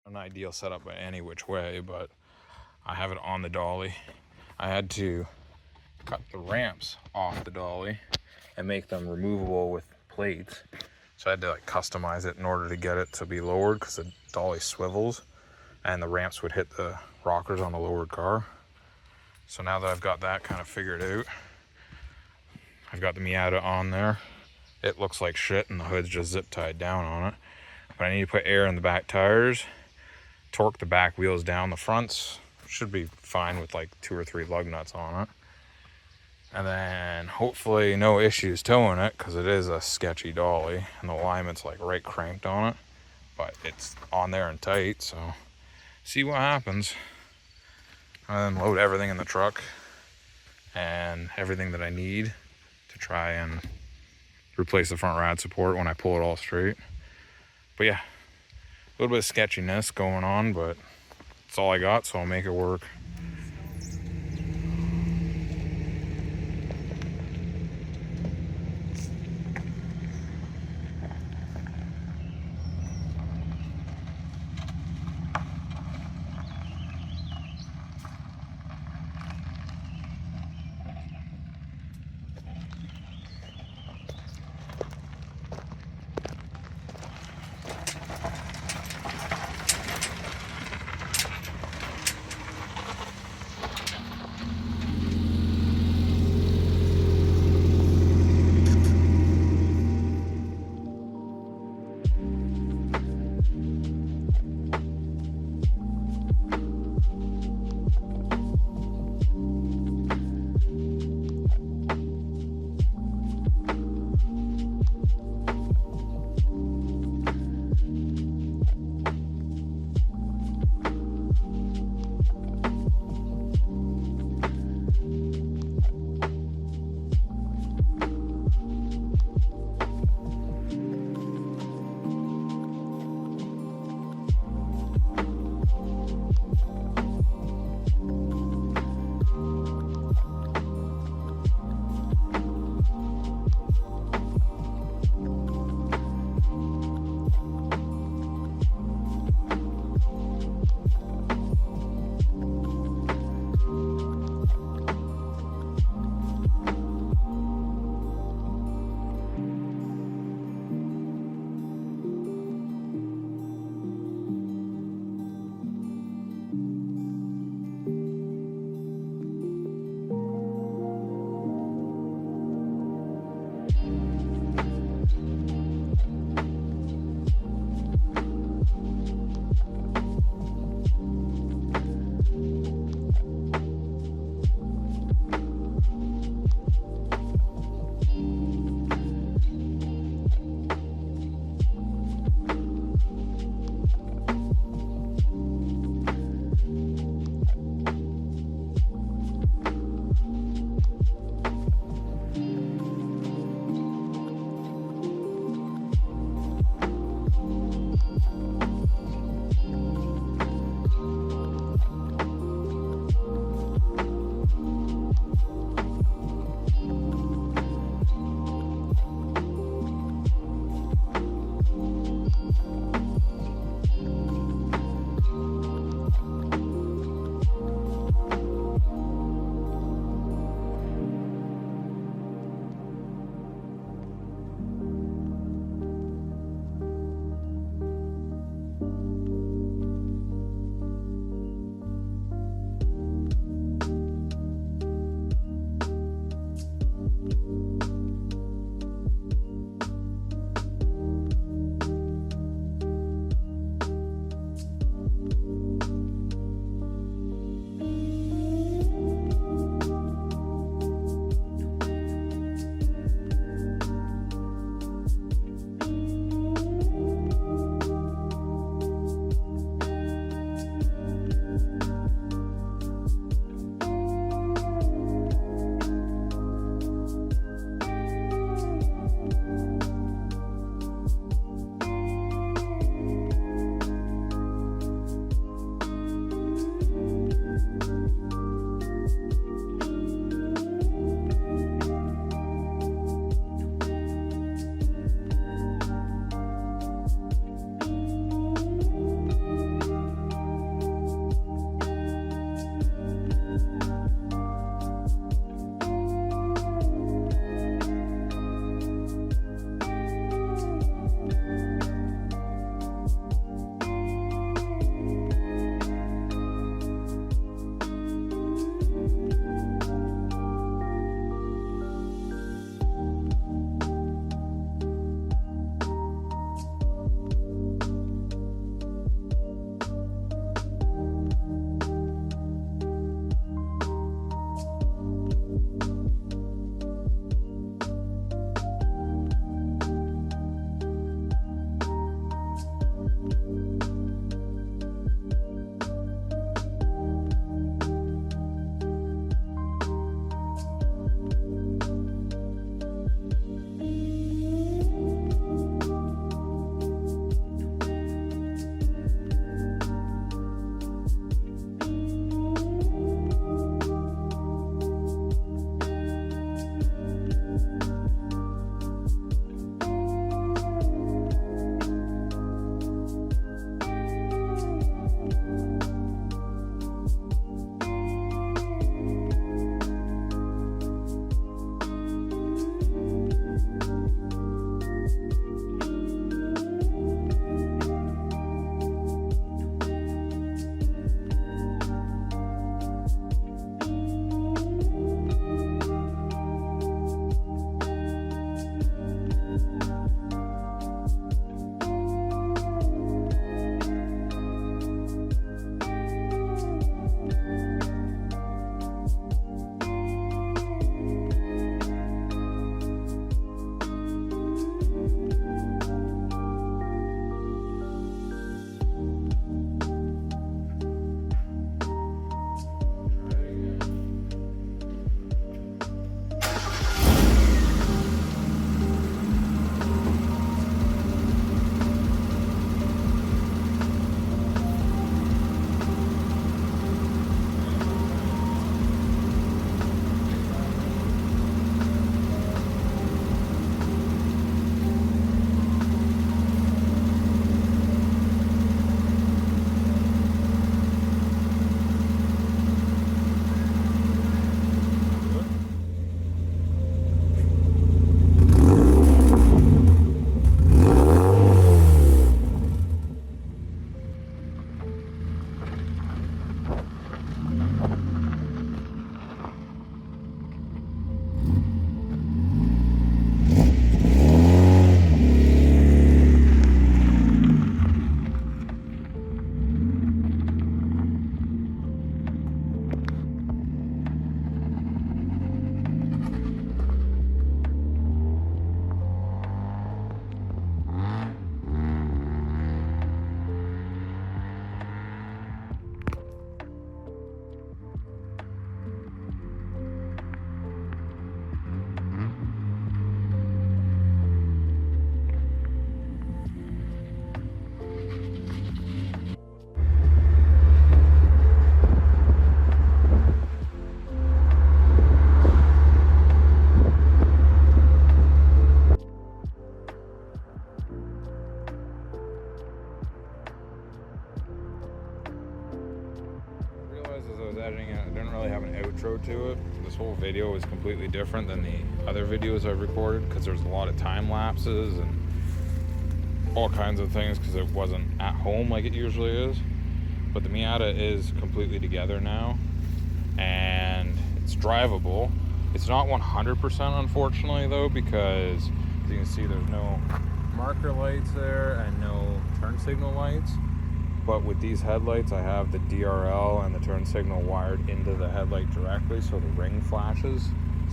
an ideal setup by any which way, but I have it on the dolly. I had to cut the ramps off the dolly and make them removable with plates. So I had to like customize it in order to get it to be lowered, because the dolly swivels and the ramps would hit the rockers on the lowered car. So now that I've got that kind of figured out, I've got the Miata on there. It looks like shit and the hood's just zip tied down on it. But I need to put air in the back tires, torque the back wheels down. The fronts should be fine with like 2 or 3 lug nuts on it. And then hopefully no issues towing it, because it is a sketchy dolly and the alignment's like right cranked on it. But it's on there and tight, so see what happens. And then load everything in the truck and everything that I need to try and replace the front rad support when I pull it all straight. But yeah, a little bit of sketchiness going on, but it's all I got, so I'll make it work. editing it, I didn't really have an outro to it. This whole video was completely different than the other videos I've recorded because there's a lot of time lapses and all kinds of things because it wasn't at home like it usually is. But the Miata is completely together now and it's drivable. It's not 100% unfortunately though, because as you can see there's no marker lights there and no turn signal lights. But with these headlights, I have the DRL and the turn signal wired into the headlight directly, so the ring flashes.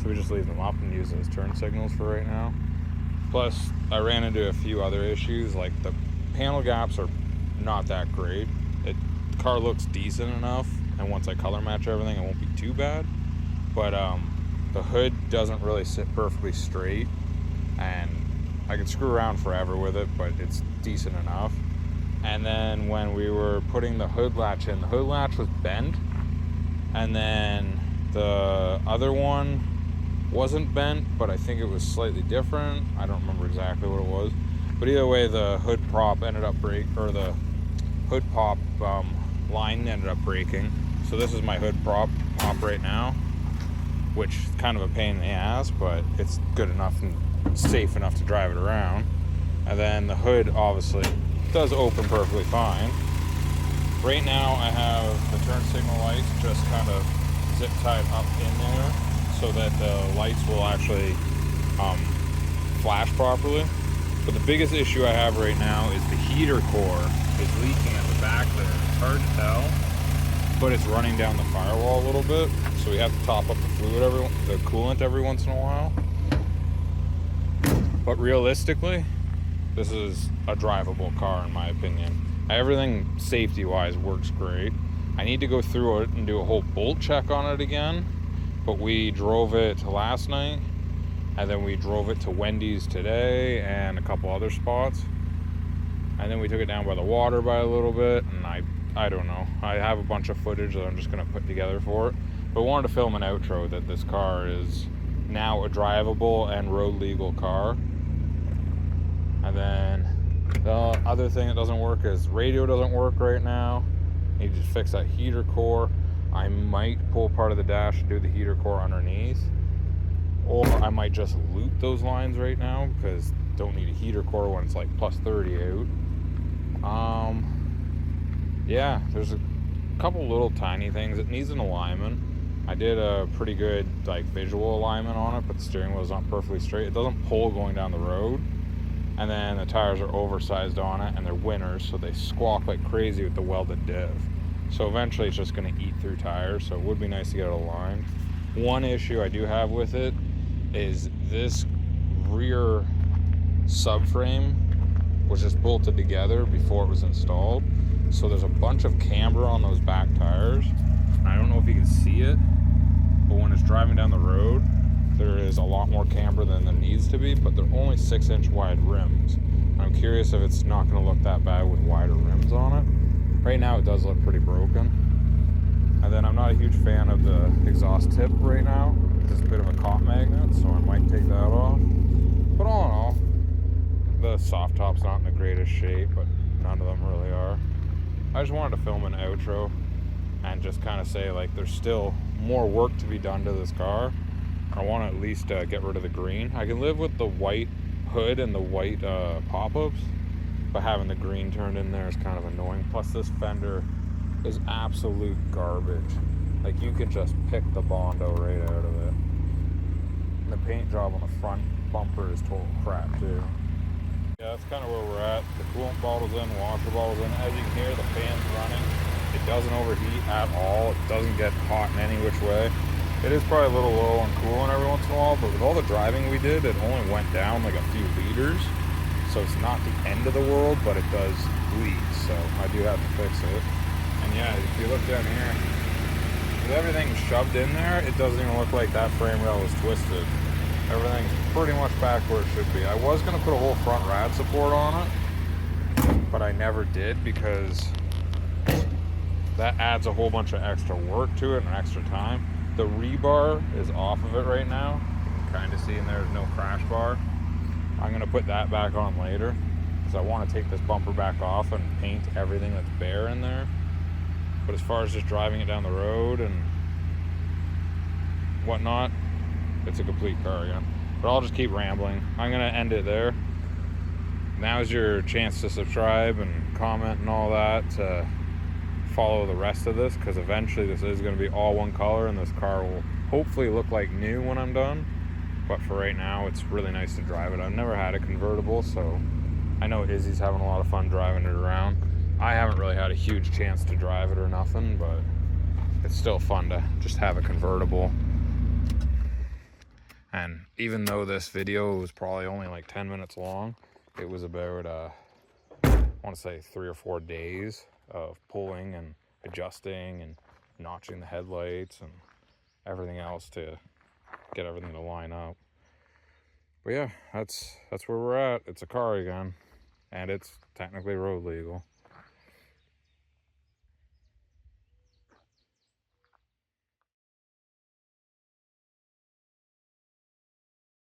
So we just leave them up and use those turn signals for right now. Plus, I ran into a few other issues, like the panel gaps are not that great. The car looks decent enough, and once I color match everything, it won't be too bad. But the hood doesn't really sit perfectly straight, and I can screw around forever with it, but it's decent enough. And then when we were putting the hood latch in, the hood latch was bent, and then the other one wasn't bent, but I think it was slightly different. I don't remember exactly what it was, but either way, the hood prop ended up or the hood pop line ended up breaking. So this is my hood prop right now, which is kind of a pain in the ass, but it's good enough and safe enough to drive it around. And then the hood obviously does open perfectly fine. Right now I have the turn signal lights just kind of zip tied up in there so that the lights will actually flash properly. But the biggest issue I have right now is the heater core is leaking at the back there. It's hard to tell, but it's running down the firewall a little bit, so we have to top up the coolant every once in a while. But realistically, this is a drivable car in my opinion. Everything safety-wise works great. I need to go through it and do a whole bolt check on it again, but we drove it last night, and then we drove it to Wendy's today and a couple other spots. And then we took it down by the water by a little bit, and I don't know. I have a bunch of footage that I'm just gonna put together for it. But I wanted to film an outro that this car is now a drivable and road legal car. And then the other thing that doesn't work is radio doesn't work right now. Need to just fix that heater core. I might pull part of the dash and do the heater core underneath, or I might just loop those lines right now because don't need a heater core when it's like plus 30 out. Yeah, there's a couple little tiny things. It needs an alignment. I did a pretty good like visual alignment on it, but the steering wheel is not perfectly straight. It doesn't pull going down the road. And then the tires are oversized on it, and they're winners, so they squawk like crazy with the welded diff. So eventually it's just going to eat through tires, so it would be nice to get it aligned. One issue I do have with it is this rear subframe was just bolted together before it was installed. So there's a bunch of camber on those back tires. I don't know if you can see it, but when it's driving down the road, there is a lot more camber than there needs to be, but they're only 6-inch wide rims. I'm curious if it's not going to look that bad with wider rims on it. Right now it does look pretty broken. And then I'm not a huge fan of the exhaust tip right now. It's a bit of a cop magnet, so I might take that off. But all in all, the soft top's not in the greatest shape, but none of them really are. I just wanted to film an outro and just kind of say like there's still more work to be done to this car. I want to at least get rid of the green. I can live with the white hood and the white pop-ups, but having the green turned in there is kind of annoying. Plus this fender is absolute garbage. Like you can just pick the Bondo right out of it. And the paint job on the front bumper is total crap too. Yeah, that's kind of where we're at. The coolant bottle's in, the washer bottle's in. As you can hear, the fan's running. It doesn't overheat at all. It doesn't get hot in any which way. It is probably a little low on coolant every once in a while, but with all the driving we did, it only went down like a few liters. So it's not the end of the world, but it does bleed. So I do have to fix it. And yeah, if you look down here, with everything shoved in there, it doesn't even look like that frame rail was twisted. Everything's pretty much back where it should be. I was going to put a whole front rad support on it, but I never did because that adds a whole bunch of extra work to it and extra time. The rebar is off of it right now. You can kind of see in there's no crash bar. I'm going to put that back on later because I want to take this bumper back off and paint everything that's bare in there. But as far as just driving it down the road and whatnot, it's a complete car again. But I'll just keep rambling. I'm gonna end it there. Now's your chance to subscribe and comment and all that, to follow the rest of this, because eventually this is going to be all one color and this car will hopefully look like new when I'm done. But for right now, it's really nice to drive it. I've never had a convertible, so I know Izzy's having a lot of fun driving it around. I haven't really had a huge chance to drive it or nothing, but it's still fun to just have a convertible. And even though this video was probably only like 10 minutes long, it was about, I want to say 3 or 4 days of pulling and adjusting and notching the headlights and everything else to get everything to line up. But yeah, that's where we're at. It's a car again, and it's technically road legal.